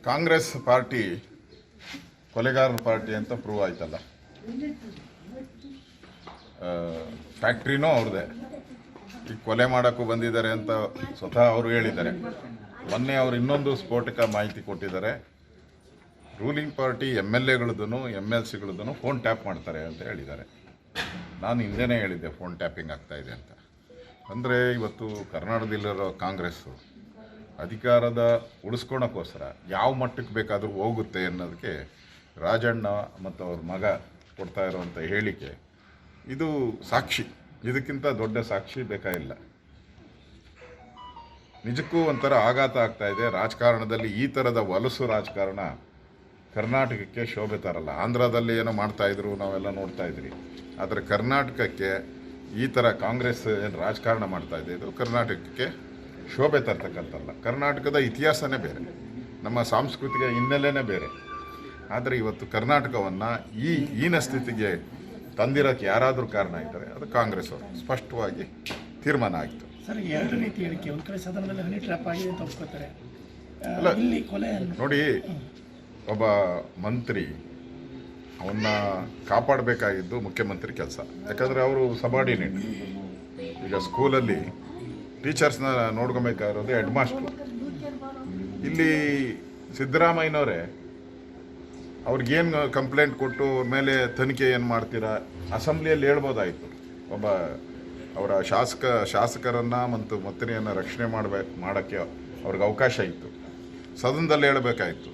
Congress party ಕೊಲೆಗಾರರ party ಅಂತ prove ಆಯ್ತಲ್ಲ. ಫ್ಯಾಕ್ಟ್ರಿನೂ ಅವ್ರದ್ದೇ. ಈಗ ಕೊಲೆ ಮಾಡೋಕ್ಕೂ ಬಂದಿದ್ದಾರೆ ಅಂತ ಸ್ವತಃ ಅವರು ಹೇಳಿದ್ದಾರೆ. ಮೊನ್ನೆ ಅವರು ಇನ್ನೊಂದು ಸ್ಫೋಟಕ ಮಾಹಿತಿ ಕೊಟ್ಟಿದ್ದಾರೆ. ರೂಲಿಂಗ್ ಪಾರ್ಟಿ MLAಗಳದ್ದು MLCಗಳದ್ದು ಫೋನ್ ಟ್ಯಾಪ್ ಮಾಡ್ತಾರೆ ಅಂತ ಹೇಳಿದ್ದಾರೆ. ನಾನು ಹಿಂದೆನೇ ಹೇಳಿದ್ದೆ ಫೋನ್ ಟ್ಯಾಪಿಂಗ್ ಆಗ್ತಾಯಿದೆ ಅಂತ. ಅಂದರೆ ಇವತ್ತು ಕರ್ನಾಟಕದಲ್ಲಿರೋ ಕಾಂಗ್ರೆಸ್ಸು ಅಧಿಕಾರದ ಉಳಿಸ್ಕೊಳಕ್ಕೋಸ್ಕರ ಯಾವ ಮಟ್ಟಕ್ಕೆ ಬೇಕಾದರೂ ಹೋಗುತ್ತೆ ಅನ್ನೋದಕ್ಕೆ ರಾಜಣ್ಣ ಮತ್ತು ಅವ್ರ ಮಗ ಕೊಡ್ತಾ ಇರೋವಂಥ ಹೇಳಿಕೆ ಇದು ಸಾಕ್ಷಿ. ಇದಕ್ಕಿಂತ ದೊಡ್ಡ ಸಾಕ್ಷಿ ಬೇಕಾಗಿಲ್ಲ. ನಿಜಕ್ಕೂ ಒಂಥರ ಆಘಾತ ಆಗ್ತಾಯಿದೆ. ರಾಜಕಾರಣದಲ್ಲಿ ಈ ಥರದ ವಲಸು ರಾಜಕಾರಣ ಕರ್ನಾಟಕಕ್ಕೆ ಶೋಭೆ ತರಲ್ಲ. ಆಂಧ್ರದಲ್ಲಿ ಏನೋ ಮಾಡ್ತಾಯಿದ್ರು, ನಾವೆಲ್ಲ ನೋಡ್ತಾ ಇದ್ರಿ. ಆದರೆ ಕರ್ನಾಟಕಕ್ಕೆ ಈ ಥರ ಕಾಂಗ್ರೆಸ್ ಏನು ರಾಜಕಾರಣ ಮಾಡ್ತಾಯಿದೆ, ಇದು ಕರ್ನಾಟಕಕ್ಕೆ ಶೋಭೆ ತರ್ತಕ್ಕಂಥಲ್ಲ. ಕರ್ನಾಟಕದ ಇತಿಹಾಸನೇ ಬೇರೆ, ನಮ್ಮ ಸಾಂಸ್ಕೃತಿಕ ಹಿನ್ನೆಲೆನೇ ಬೇರೆ. ಆದರೆ ಇವತ್ತು ಕರ್ನಾಟಕವನ್ನು ಈ ಹೀನ ಸ್ಥಿತಿಗೆ ತಂದಿರೋಕ್ಕೆ ಯಾರಾದರೂ ಕಾರಣ ಇದ್ದಾರೆ, ಅದು ಕಾಂಗ್ರೆಸ್ ಅವರು ಸ್ಪಷ್ಟವಾಗಿ ತೀರ್ಮಾನ ಆಯಿತು. ಸರ್, ಎರಡು ರೀತಿ ಹೇಳಿಕೆ. ಒಂದು ಕಡೆ ಸದನದಲ್ಲಿ ಹನಿ ಟ್ರ್ಯಾಪ್ ಆಗಿದೆ ಅಂತ ಒಪ್ಕೋತಾರೆ. ಅಲ್ಲ, ಇಲ್ಲಿ ಕೊಲೆ ನೋಡಿ, ಒಬ್ಬ ಮಂತ್ರಿ ಅವನ್ನ ಕಾಪಾಡಬೇಕಾಗಿದ್ದು ಮುಖ್ಯಮಂತ್ರಿ ಕೆಲಸ. ಯಾಕಂದರೆ ಅವರು ಸಬಾರ್ಡಿನೇಟ್. ಈಗ ಸ್ಕೂಲಲ್ಲಿ ಟೀಚರ್ಸ್ನ ನೋಡ್ಕೊಬೇಕಾಗಿರೋದು ಹೆಡ್ ಮಾಸ್ಟ್ರು. ಇಲ್ಲಿ ಸಿದ್ದರಾಮಯ್ಯನವರೇ ಅವ್ರಿಗೇನು ಕಂಪ್ಲೇಂಟ್ ಕೊಟ್ಟು ಅವ್ರ ಮೇಲೆ ತನಿಖೆ ಏನು ಮಾಡ್ತೀರಾ, ಅಸೆಂಬ್ಲಿಯಲ್ಲಿ ಹೇಳ್ಬೋದಾಯಿತು. ಒಬ್ಬ ಅವರ ಶಾಸಕರನ್ನು ಮತ್ತು ಮಂತ್ರಿಯನ್ನು ರಕ್ಷಣೆ ಮಾಡೋಕ್ಕೆ ಅವ್ರಿಗೆ ಅವಕಾಶ ಇತ್ತು. ಸದನದಲ್ಲಿ ಹೇಳಬೇಕಾಯಿತು,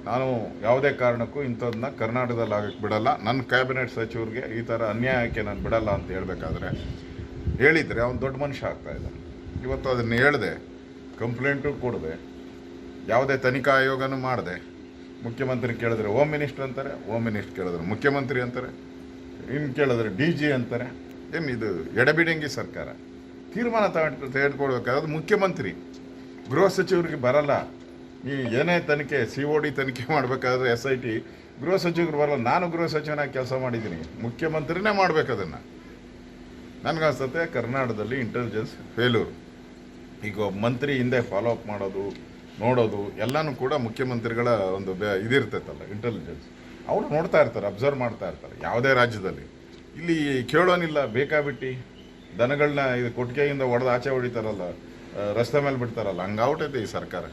ನಾನು ಯಾವುದೇ ಕಾರಣಕ್ಕೂ ಇಂಥದನ್ನ ಕರ್ನಾಟಕದಲ್ಲಿ ಆಗಕ್ಕೆ ಬಿಡಲ್ಲ, ನನ್ನ ಕ್ಯಾಬಿನೆಟ್ ಸಚಿವರಿಗೆ ಈ ಥರ ಅನ್ಯಾಯಕ್ಕೆ ನಾನು ಬಿಡಲ್ಲ ಅಂತ ಹೇಳಬೇಕಾದ್ರೆ ಹೇಳಿದರೆ ಅವ್ನು ದೊಡ್ಡ ಮನುಷ್ಯ ಆಗ್ತಾಯಿದ್ದ. ಇವತ್ತು ಅದನ್ನು ಹೇಳಿದೆ, ಕಂಪ್ಲೇಂಟು ಕೊಡದೆ, ಯಾವುದೇ ತನಿಖಾ ಆಯೋಗನೂ ಮಾಡಿದೆ. ಮುಖ್ಯಮಂತ್ರಿ ಕೇಳಿದ್ರೆ ಹೋಮ್ ಮಿನಿಸ್ಟರ್ ಅಂತಾರೆ, ಹೋಮ್ ಮಿನಿಸ್ಟರ್ ಕೇಳಿದ್ರೆ ಮುಖ್ಯಮಂತ್ರಿ ಅಂತಾರೆ, ಇನ್ನು ಕೇಳಿದ್ರೆ DG ಅಂತಾರೆ. ಏನು ಇದು ಎಡಬಿಡಂಗಿ ಸರ್ಕಾರ? ತೀರ್ಮಾನ ತೆಗೆದುಕೊಳ್ಬೇಕಾದ್ರೆ ಮುಖ್ಯಮಂತ್ರಿ, ಗೃಹ ಸಚಿವರಿಗೆ ಬರಲ್ಲ. ಈ ಏನೇ ತನಿಖೆ COD ತನಿಖೆ ಮಾಡಬೇಕಾದ್ರೆ SIT ಗೃಹ ಸಚಿವರು ಬರಲ್ಲ. ನಾನು ಗೃಹ ಸಚಿವನಾಗಿ ಕೆಲಸ ಮಾಡಿದ್ದೀನಿ, ಮುಖ್ಯಮಂತ್ರಿನೇ ಮಾಡಬೇಕು ಅದನ್ನು. ನನಗನ್ಸುತ್ತೆ ಕರ್ನಾಟಕದಲ್ಲಿ ಇಂಟೆಲಿಜೆನ್ಸ್ ಫೇಲ್ಯೂರ್. ಈಗ ಒಬ್ಬ ಮಂತ್ರಿ ಹಿಂದೆ ಫಾಲೋ ಅಪ್ ಮಾಡೋದು, ನೋಡೋದು ಎಲ್ಲನೂ ಕೂಡ ಮುಖ್ಯಮಂತ್ರಿಗಳ ಒಂದು ಇದಿರ್ತೈತಲ್ಲ, ಇಂಟೆಲಿಜೆನ್ಸ್. ಅವರು ನೋಡ್ತಾ ಇರ್ತಾರೆ, ಅಬ್ಸರ್ವ್ ಮಾಡ್ತಾ ಇರ್ತಾರೆ. ಯಾವುದೇ ರಾಜ್ಯದಲ್ಲಿ ಇಲ್ಲಿ ಕೇಳೋನಿಲ್ಲ, ಬೇಕಾಬಿಟ್ಟು ದನಗಳನ್ನ ಇದು ಕೊಟ್ಟಿಗೆಯಿಂದ ಹೊಡೆದು ಆಚೆ ಹೊಡಿತಾರಲ್ಲ, ರಸ್ತೆ ಮೇಲೆ ಬಿಡ್ತಾರಲ್ಲ, ಹಂಗಾಗ್ಬಿಟ್ಟೈತೆ ಈ ಸರ್ಕಾರ.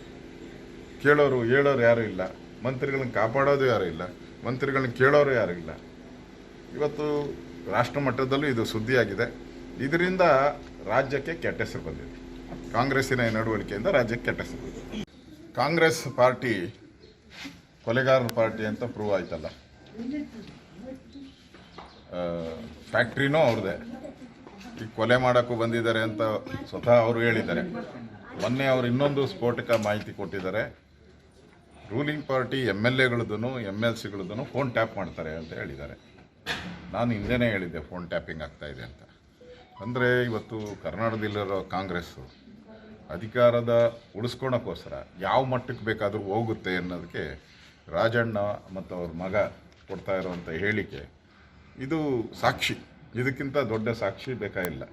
ಕೇಳೋರು ಹೇಳೋರು ಯಾರೂ ಇಲ್ಲ, ಮಂತ್ರಿಗಳನ್ನ ಕಾಪಾಡೋದು ಯಾರೂ ಇಲ್ಲ, ಮಂತ್ರಿಗಳನ್ನ ಕೇಳೋರು ಯಾರೂ ಇಲ್ಲ. ಇವತ್ತು ರಾಷ್ಟ್ರ ಮಟ್ಟದಲ್ಲೂ ಇದು ಸುದ್ದಿಯಾಗಿದೆ. ಇದರಿಂದ ರಾಜ್ಯಕ್ಕೆ ಕೆಟ್ಟ ಹೆಸರು ಬಂದಿದೆ. ಕಾಂಗ್ರೆಸ್ಸಿನ ನಡವಳಿಕೆಯಿಂದ ರಾಜ್ಯಕ್ಕೆ ಕೆಟ್ಟ ಹೆಸರು ಬಂದಿದೆ. ಕಾಂಗ್ರೆಸ್ ಪಾರ್ಟಿ ಕೊಲೆಗಾರರ ಪಾರ್ಟಿ ಅಂತ ಪ್ರೂವ್ ಆಯ್ತಲ್ಲ. ಫ್ಯಾಕ್ಟ್ರಿನೂ ಅವ್ರದ್ದೇ. ಈಗ ಕೊಲೆ ಮಾಡೋಕ್ಕೂ ಬಂದಿದ್ದಾರೆ ಅಂತ ಸ್ವತಃ ಅವರು ಹೇಳಿದ್ದಾರೆ. ಮೊನ್ನೆ ಅವರು ಇನ್ನೊಂದು ಸ್ಫೋಟಕ ಮಾಹಿತಿ ಕೊಟ್ಟಿದ್ದಾರೆ. ರೂಲಿಂಗ್ ಪಾರ್ಟಿ MLAಗಳದ್ದು MLCಗಳದ್ದು ಫೋನ್ ಟ್ಯಾಪ್ ಮಾಡ್ತಾರೆ ಅಂತ ಹೇಳಿದ್ದಾರೆ. ನಾನು ಹಿಂದೆನೇ ಹೇಳಿದ್ದೆ ಫೋನ್ ಟ್ಯಾಪಿಂಗ್ ಆಗ್ತಾಯಿದೆ ಅಂತ. ಅಂದರೆ ಇವತ್ತು ಕರ್ನಾಟಕದಲ್ಲಿರೋ ಕಾಂಗ್ರೆಸ್ಸು ಅಧಿಕಾರದ ಉಳಿಸ್ಕೊಳಕ್ಕೋಸ್ಕರ ಯಾವ ಮಟ್ಟಕ್ಕೆ ಬೇಕಾದರೂ ಹೋಗುತ್ತೆ ಅನ್ನೋದಕ್ಕೆ ರಾಜಣ್ಣ ಮತ್ತು ಅವ್ರ ಮಗ ಕೊಡ್ತಾ ಇರೋವಂಥ ಹೇಳಿಕೆ ಇದು ಸಾಕ್ಷಿ. ಇದಕ್ಕಿಂತ ದೊಡ್ಡ ಸಾಕ್ಷಿ ಬೇಕಾಗಿಲ್ಲ.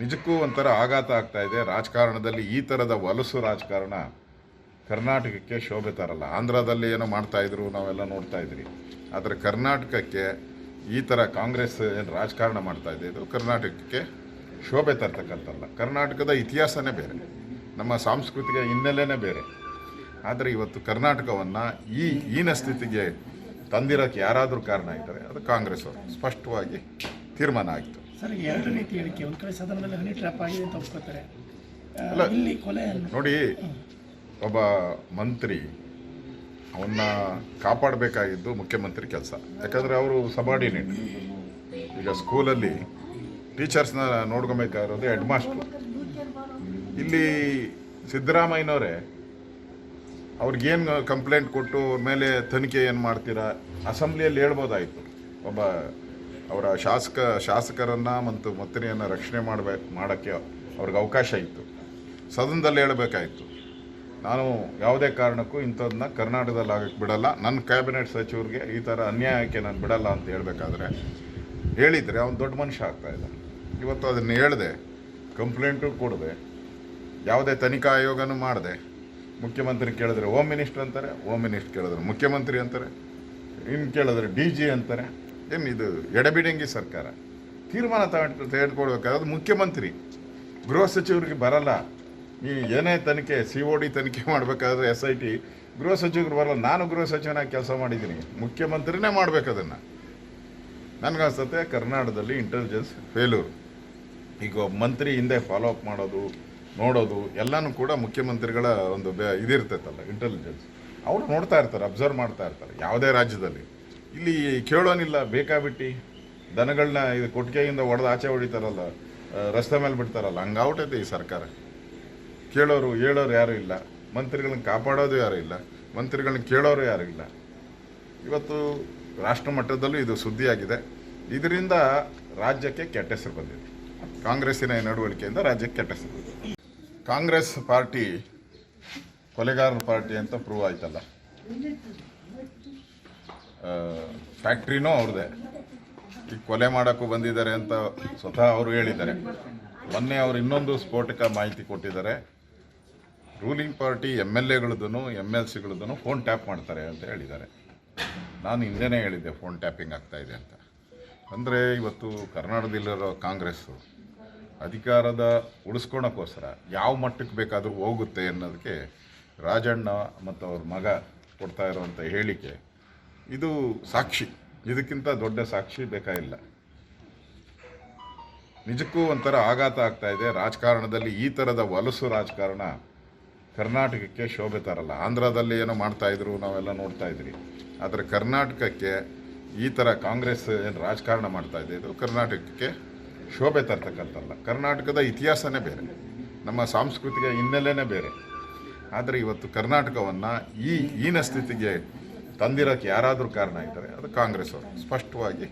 ನಿಜಕ್ಕೂ ಒಂಥರ ಆಘಾತ ಆಗ್ತಾಯಿದೆ. ರಾಜಕಾರಣದಲ್ಲಿ ಈ ಥರದ ವಲಸು ರಾಜಕಾರಣ ಕರ್ನಾಟಕಕ್ಕೆ ಶೋಭೆ ತರಲ್ಲ. ಆಂಧ್ರದಲ್ಲಿ ಏನೋ ಮಾಡ್ತಾಯಿದ್ರು, ನಾವೆಲ್ಲ ನೋಡ್ತಾ ಇದ್ರಿ. ಆದರೆ ಕರ್ನಾಟಕಕ್ಕೆ ಈ ಥರ ಕಾಂಗ್ರೆಸ್ ಏನು ರಾಜಕಾರಣ ಮಾಡ್ತಾಯಿದೆ, ಇದು ಕರ್ನಾಟಕಕ್ಕೆ ಶೋಭೆ ತರ್ತಕ್ಕಂಥಲ್ಲ. ಕರ್ನಾಟಕದ ಇತಿಹಾಸನೇ ಬೇರೆ, ನಮ್ಮ ಸಾಂಸ್ಕೃತಿಕ ಹಿನ್ನೆಲೆನೇ ಬೇರೆ. ಆದರೆ ಇವತ್ತು ಕರ್ನಾಟಕವನ್ನು ಈ ಹೀನ ಸ್ಥಿತಿಗೆ ತಂದಿರೋಕ್ಕೆ ಯಾರಾದರೂ ಕಾರಣ ಇದ್ದಾರೆ, ಅದು ಕಾಂಗ್ರೆಸ್ ಅವರು ಸ್ಪಷ್ಟವಾಗಿ ತೀರ್ಮಾನ ಆಯಿತು. ಸರ್, ಎರಡು ರೀತಿ ಹೇಳಿಕೆ. ಒಂದು ಕಡೆ ಸದನದಲ್ಲಿ ಹನಿ ಟ್ರ್ಯಾಪ್ ಆಗಿದೆ ಅಂತ ಒಪ್ಕೋತಾರೆ. ಅಲ್ಲ, ಇಲ್ಲಿ ಕೊಲೆ ನೋಡಿ, ಒಬ್ಬ ಮಂತ್ರಿ ಅವನ್ನ ಕಾಪಾಡಬೇಕಾಗಿದ್ದು ಮುಖ್ಯಮಂತ್ರಿ ಕೆಲಸ. ಯಾಕಂದರೆ ಅವರು ಸಬಾರ್ಡಿನೇಟ್. ಈಗ ಸ್ಕೂಲಲ್ಲಿ ಟೀಚರ್ಸ್ನ ನೋಡ್ಕೊಬೇಕಾಗಿರೋದು ಹೆಡ್ ಮಾಸ್ಟ್ರು. ಇಲ್ಲಿ ಸಿದ್ದರಾಮಯ್ಯನವರೇ ಅವ್ರಿಗೇನು ಕಂಪ್ಲೇಂಟ್ ಕೊಟ್ಟು ಅವ್ರ ಮೇಲೆ ತನಿಖೆ ಏನು ಮಾಡ್ತೀರಾ, ಅಸೆಂಬ್ಲಿಯಲ್ಲಿ ಹೇಳ್ಬೋದಾಯಿತು. ಒಬ್ಬ ಅವರ ಶಾಸಕರನ್ನು ಮತ್ತು ಮಂತ್ರಿಯನ್ನು ರಕ್ಷಣೆ ಮಾಡೋಕ್ಕೆ ಅವ್ರಿಗೆ ಅವಕಾಶ ಇತ್ತು. ಸದನದಲ್ಲಿ ಹೇಳಬೇಕಾಯಿತು, ನಾನು ಯಾವುದೇ ಕಾರಣಕ್ಕೂ ಇಂಥದನ್ನ ಕರ್ನಾಟಕದಲ್ಲಿ ಆಗಕ್ಕೆ ಬಿಡಲ್ಲ, ನನ್ನ ಕ್ಯಾಬಿನೆಟ್ ಸಚಿವರಿಗೆ ಈ ಥರ ಅನ್ಯಾಯಕ್ಕೆ ನಾನು ಬಿಡಲ್ಲ ಅಂತ ಹೇಳಬೇಕಾದ್ರೆ ಹೇಳಿದರೆ ಅವ್ನು ದೊಡ್ಡ ಮನುಷ್ಯ ಆಗ್ತಾಯಿದ್ದ. ಇವತ್ತು ಅದನ್ನು ಹೇಳಿದೆ, ಕಂಪ್ಲೇಂಟು ಕೊಡದೆ, ಯಾವುದೇ ತನಿಖಾ ಆಯೋಗನೂ ಮಾಡಿದೆ, ಮುಖ್ಯಮಂತ್ರಿ ಕೇಳಿದ್ರೆ ಹೋಮ್ ಮಿನಿಸ್ಟರ್ ಅಂತಾರೆ, ಹೋಮ್ ಮಿನಿಸ್ಟರ್ ಕೇಳಿದ್ರೆ ಮುಖ್ಯಮಂತ್ರಿ ಅಂತಾರೆ, ಇನ್ನು ಕೇಳಿದ್ರೆ DG ಅಂತಾರೆ. ಏನು ಇದು ಎಡಬಿಡಂಗಿ ಸರ್ಕಾರ? ತೀರ್ಮಾನ ತೆಗೆದುಕೊಳ್ಬೇಕಾದ್ರೆ ಮುಖ್ಯಮಂತ್ರಿ, ಗೃಹ ಸಚಿವರಿಗೆ ಬರಲ್ಲ. ಈ ಏನೇ ತನಿಖೆ COD ತನಿಖೆ ಮಾಡಬೇಕಾದ್ರೆ SIT ಗೃಹ ಸಚಿವರು ಬರಲ್ಲ. ನಾನು ಗೃಹ ಸಚಿವನಾಗಿ ಕೆಲಸ ಮಾಡಿದ್ದೀನಿ, ಮುಖ್ಯಮಂತ್ರಿನೇ ಮಾಡಬೇಕು ಅದನ್ನು. ನನಗನ್ಸುತ್ತೆ ಕರ್ನಾಟಕದಲ್ಲಿ ಇಂಟೆಲಿಜೆನ್ಸ್ ಫೇಲ್ಯೂರ್. ಈಗ ಒಬ್ಬ ಮಂತ್ರಿ ಹಿಂದೆ ಫಾಲೋ ಅಪ್ ಮಾಡೋದು, ನೋಡೋದು ಎಲ್ಲನೂ ಕೂಡ ಮುಖ್ಯಮಂತ್ರಿಗಳ ಒಂದು ಇದಿರ್ತೈತಲ್ಲ, ಇಂಟೆಲಿಜೆನ್ಸ್. ಅವರು ನೋಡ್ತಾ ಇರ್ತಾರೆ, ಅಬ್ಸರ್ವ್ ಮಾಡ್ತಾ ಇರ್ತಾರೆ. ಯಾವುದೇ ರಾಜ್ಯದಲ್ಲಿ ಇಲ್ಲಿ ಕೇಳೋನಿಲ್ಲ, ಬೇಕಾಬಿಟ್ಟು ದನಗಳನ್ನ ಇದು ಕೊಟ್ಟಿಗೆಯಿಂದ ಹೊಡೆದು ಆಚೆ ಹೊಡಿತಾರಲ್ಲ, ರಸ್ತೆ ಮೇಲೆ ಬಿಡ್ತಾರಲ್ಲ, ಹಂಗಾಗ್ಬಿಟ್ಟೈತೆ ಈ ಸರ್ಕಾರ. ಕೇಳೋರು ಹೇಳೋರು ಯಾರೂ ಇಲ್ಲ, ಮಂತ್ರಿಗಳನ್ನ ಕಾಪಾಡೋದು ಯಾರೂ ಇಲ್ಲ, ಮಂತ್ರಿಗಳನ್ನ ಕೇಳೋರು ಯಾರೂ ಇಲ್ಲ. ಇವತ್ತು ರಾಷ್ಟ್ರ ಮಟ್ಟದಲ್ಲೂ ಇದು ಸುದ್ದಿಯಾಗಿದೆ. ಇದರಿಂದ ರಾಜ್ಯಕ್ಕೆ ಕೆಟ್ಟ ಹೆಸರು ಬಂದಿದೆ. ಕಾಂಗ್ರೆಸ್ಸಿನ ನಡವಳಿಕೆಯಿಂದ ರಾಜ್ಯಕ್ಕೆ ಕೆಟ್ಟ ಹೆಸರು ಬಂದಿದೆ. ಕಾಂಗ್ರೆಸ್ ಪಾರ್ಟಿ ಕೊಲೆಗಾರರ ಪಾರ್ಟಿ ಅಂತ ಪ್ರೂವ್ ಆಯ್ತಲ್ಲ. ಫ್ಯಾಕ್ಟ್ರಿನೂ ಅವ್ರದ್ದೇ. ಈಗ ಕೊಲೆ ಮಾಡೋಕ್ಕೂ ಬಂದಿದ್ದಾರೆ ಅಂತ ಸ್ವತಃ ಅವರು ಹೇಳಿದ್ದಾರೆ. ಮೊನ್ನೆ ಅವರು ಇನ್ನೊಂದು ಸ್ಫೋಟಕ ಮಾಹಿತಿ ಕೊಟ್ಟಿದ್ದಾರೆ. ರೂಲಿಂಗ್ ಪಾರ್ಟಿ MLAಗಳದ್ದೂ MLCಗಳದ್ದೂ ಫೋನ್ ಟ್ಯಾಪ್ ಮಾಡ್ತಾರೆ ಅಂತ ಹೇಳಿದ್ದಾರೆ. ನಾನು ಹಿಂದೆನೇ ಹೇಳಿದ್ದೆ ಫೋನ್ ಟ್ಯಾಪಿಂಗ್ ಆಗ್ತಾಯಿದೆ ಅಂತ. ಅಂದರೆ ಇವತ್ತು ಕರ್ನಾಟಕದಲ್ಲಿರೋ ಕಾಂಗ್ರೆಸ್ಸು ಅಧಿಕಾರದ ಉಳಿಸ್ಕೊಳಕ್ಕೋಸ್ಕರ ಯಾವ ಮಟ್ಟಕ್ಕೆ ಬೇಕಾದರೂ ಹೋಗುತ್ತೆ ಅನ್ನೋದಕ್ಕೆ ರಾಜಣ್ಣ ಮತ್ತು ಅವ್ರ ಮಗ ಕೊಡ್ತಾ ಇರೋವಂಥ ಹೇಳಿಕೆ ಇದು ಸಾಕ್ಷಿ. ಇದಕ್ಕಿಂತ ದೊಡ್ಡ ಸಾಕ್ಷಿ ಬೇಕಾಗಿಲ್ಲ. ನಿಜಕ್ಕೂ ಒಂಥರ ಆಘಾತ ಆಗ್ತಾ ಇದೆ. ರಾಜಕಾರಣದಲ್ಲಿ ಈ ಥರದ ವಲಸು ರಾಜಕಾರಣ ಕರ್ನಾಟಕಕ್ಕೆ ಶೋಭೆ ತರಲ್ಲ. ಆಂಧ್ರದಲ್ಲಿ ಏನೋ ಮಾಡ್ತಾಯಿದ್ರು, ನಾವೆಲ್ಲ ನೋಡ್ತಾ ಇದ್ರಿ. ಆದರೆ ಕರ್ನಾಟಕಕ್ಕೆ ಈ ಥರ ಕಾಂಗ್ರೆಸ್ ಏನು ರಾಜಕಾರಣ ಮಾಡ್ತಾಯಿದೆ, ಇದು ಕರ್ನಾಟಕಕ್ಕೆ ಶೋಭೆ ತರ್ತಕ್ಕಂಥಲ್ಲ. ಕರ್ನಾಟಕದ ಇತಿಹಾಸನೇ ಬೇರೆ, ನಮ್ಮ ಸಾಂಸ್ಕೃತಿಕ ಹಿನ್ನೆಲೆನೇ ಬೇರೆ. ಆದರೆ ಇವತ್ತು ಕರ್ನಾಟಕವನ್ನು ಈ ಹೀನ ಸ್ಥಿತಿಗೆ ತಂದಿರೋಕ್ಕೆ ಯಾರಾದರೂ ಕಾರಣ ಇದ್ದಾರೆ, ಅದು ಕಾಂಗ್ರೆಸ್ ಅವರು. ಸ್ಪಷ್ಟವಾಗಿ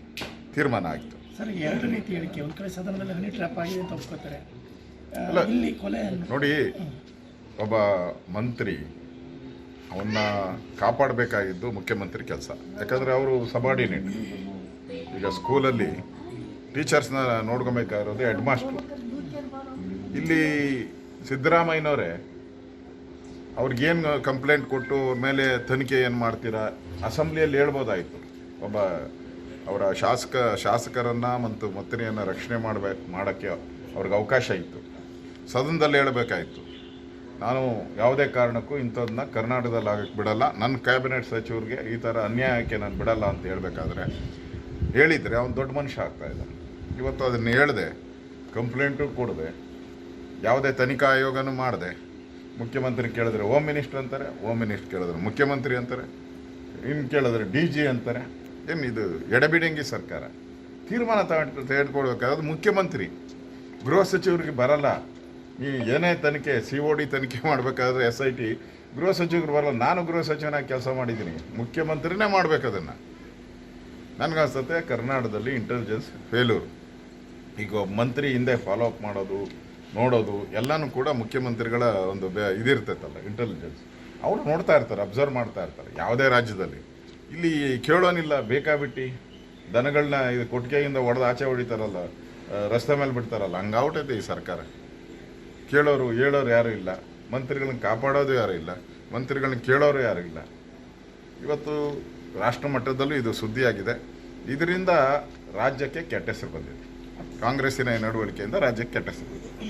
ತೀರ್ಮಾನ ಆಯಿತು. ಸರ್, ಎರಡು ರೀತಿ ಹೇಳಿಕೆ. ಒಂದು ಕಡೆ ಸದನದಲ್ಲಿ ಹನಿ ಟ್ರ್ಯಾಪ್ ಆಗಿದೆ ಅಂತ ಒಪ್ಕೋತಾರೆ. ಅಲ್ಲ, ಇಲ್ಲಿ ಕೊಲೆ ನೋಡಿ, ಒಬ್ಬ ಮಂತ್ರಿ ಅವನ್ನ ಕಾಪಾಡಬೇಕಾಗಿದ್ದು ಮುಖ್ಯಮಂತ್ರಿ ಕೆಲಸ. ಯಾಕಂದರೆ ಅವರು ಸಬಾರ್ಡಿನೇಟ್. ಈಗ ಸ್ಕೂಲಲ್ಲಿ ಟೀಚರ್ಸ್ನ ನೋಡ್ಕೊಬೇಕಾಗಿರೋದು ಹೆಡ್ ಮಾಸ್ಟ್ರು. ಇಲ್ಲಿ ಸಿದ್ದರಾಮಯ್ಯನವರೇ ಅವ್ರಿಗೇನು ಕಂಪ್ಲೇಂಟ್ ಕೊಟ್ಟು ಅವ್ರ ಮೇಲೆ ತನಿಖೆ ಏನು ಮಾಡ್ತೀರಾ, ಅಸೆಂಬ್ಲಿಯಲ್ಲಿ ಹೇಳ್ಬೋದಾಯಿತು. ಒಬ್ಬ ಅವರ ಶಾಸಕರನ್ನು ಮತ್ತು ಮಂತ್ರಿಯನ್ನು ರಕ್ಷಣೆ ಮಾಡೋಕ್ಕೆ ಅವ್ರಿಗೆ ಅವಕಾಶ ಇತ್ತು. ಸದನದಲ್ಲಿ ಹೇಳಬೇಕಾಯಿತು, ನಾನು ಯಾವುದೇ ಕಾರಣಕ್ಕೂ ಇಂಥದನ್ನ ಕರ್ನಾಟಕದಲ್ಲಿ ಆಗಕ್ಕೆ ಬಿಡಲ್ಲ, ನನ್ನ ಕ್ಯಾಬಿನೆಟ್ ಸಚಿವರಿಗೆ ಈ ಥರ ಅನ್ಯಾಯಕ್ಕೆ ನಾನು ಬಿಡಲ್ಲ ಅಂತ ಹೇಳಬೇಕಾದ್ರೆ ಹೇಳಿದರೆ ಅವ್ನು ದೊಡ್ಡ ಮನುಷ್ಯ ಆಗ್ತಾಯಿದ್ದ. ಇವತ್ತು ಅದನ್ನು ಹೇಳ್ದೆ, ಕಂಪ್ಲೇಂಟು ಕೊಡದೆ, ಯಾವುದೇ ತನಿಖಾ ಆಯೋಗನೂ ಮಾಡಿದೆ. ಮುಖ್ಯಮಂತ್ರಿ ಕೇಳಿದ್ರೆ ಹೋಮ್ ಮಿನಿಸ್ಟರ್ ಅಂತಾರೆ, ಹೋಮ್ ಮಿನಿಸ್ಟರ್ ಕೇಳಿದ್ರೆ ಮುಖ್ಯಮಂತ್ರಿ ಅಂತಾರೆ, ಇನ್ನು ಕೇಳಿದ್ರೆ DG ಅಂತಾರೆ. ಏನು ಇದು ಎಡಬಿಡಂಗಿ ಸರ್ಕಾರ? ತೀರ್ಮಾನ ತೆಗೆದುಕೊಳ್ಬೇಕಾದ್ರೆ ಮುಖ್ಯಮಂತ್ರಿ, ಗೃಹ ಸಚಿವರಿಗೆ ಬರಲ್ಲ. ಈ ಏನೇ ತನಿಖೆ COD ತನಿಖೆ ಮಾಡಬೇಕಾದ್ರೆ SIT ಗೃಹ ಸಚಿವರು ಬರಲ್ಲ. ನಾನು ಗೃಹ ಸಚಿವನಾಗಿ ಕೆಲಸ ಮಾಡಿದ್ದೀನಿ, ಮುಖ್ಯಮಂತ್ರಿನೇ ಮಾಡಬೇಕು ಅದನ್ನು. ನನಗನ್ಸುತ್ತೆ ಕರ್ನಾಟಕದಲ್ಲಿ ಇಂಟೆಲಿಜೆನ್ಸ್ ಫೇಲ್ಯೂರ್. ಈಗ ಒಬ್ಬ ಮಂತ್ರಿ ಹಿಂದೆ ಫಾಲೋ ಅಪ್ ಮಾಡೋದು, ನೋಡೋದು ಎಲ್ಲನೂ ಕೂಡ ಮುಖ್ಯಮಂತ್ರಿಗಳ ಒಂದು ಇದಿರ್ತೈತಲ್ಲ, ಇಂಟೆಲಿಜೆನ್ಸ್. ಅವರು ನೋಡ್ತಾ ಇರ್ತಾರೆ, ಅಬ್ಸರ್ವ್ ಮಾಡ್ತಾ ಇರ್ತಾರೆ. ಯಾವುದೇ ರಾಜ್ಯದಲ್ಲಿ ಇಲ್ಲಿ ಕೇಳೋನಿಲ್ಲ, ಬೇಕಾಬಿಟ್ಟು ದನಗಳನ್ನ ಇದು ಕೊಟ್ಟಿಗೆಯಿಂದ ಹೊಡೆದು ಆಚೆ ಹೊಡಿತಾರಲ್ಲ, ರಸ್ತೆ ಮೇಲೆ ಬಿಡ್ತಾರಲ್ಲ, ಹಂಗಾಗ್ಬಿಟ್ಟೈತೆ ಈ ಸರ್ಕಾರ. ಕೇಳೋರು ಹೇಳೋರು ಯಾರೂ ಇಲ್ಲ, ಮಂತ್ರಿಗಳನ್ನ ಕಾಪಾಡೋದು ಯಾರೂ ಇಲ್ಲ, ಮಂತ್ರಿಗಳನ್ನ ಕೇಳೋರು ಯಾರೂ ಇಲ್ಲ. ಇವತ್ತು ರಾಷ್ಟ್ರ ಮಟ್ಟದಲ್ಲೂ ಇದು ಸುದ್ದಿಯಾಗಿದೆ. ಇದರಿಂದ ರಾಜ್ಯಕ್ಕೆ ಕೆಟ್ಟ ಹೆಸರು ಬಂದಿದೆ. ಕಾಂಗ್ರೆಸ್ಸಿನ ನಡವಳಿಕೆಯಿಂದ ರಾಜ್ಯಕ್ಕೆ ಕೆಟ್ಟ ಹೆಸರು ಬಂದಿದೆ.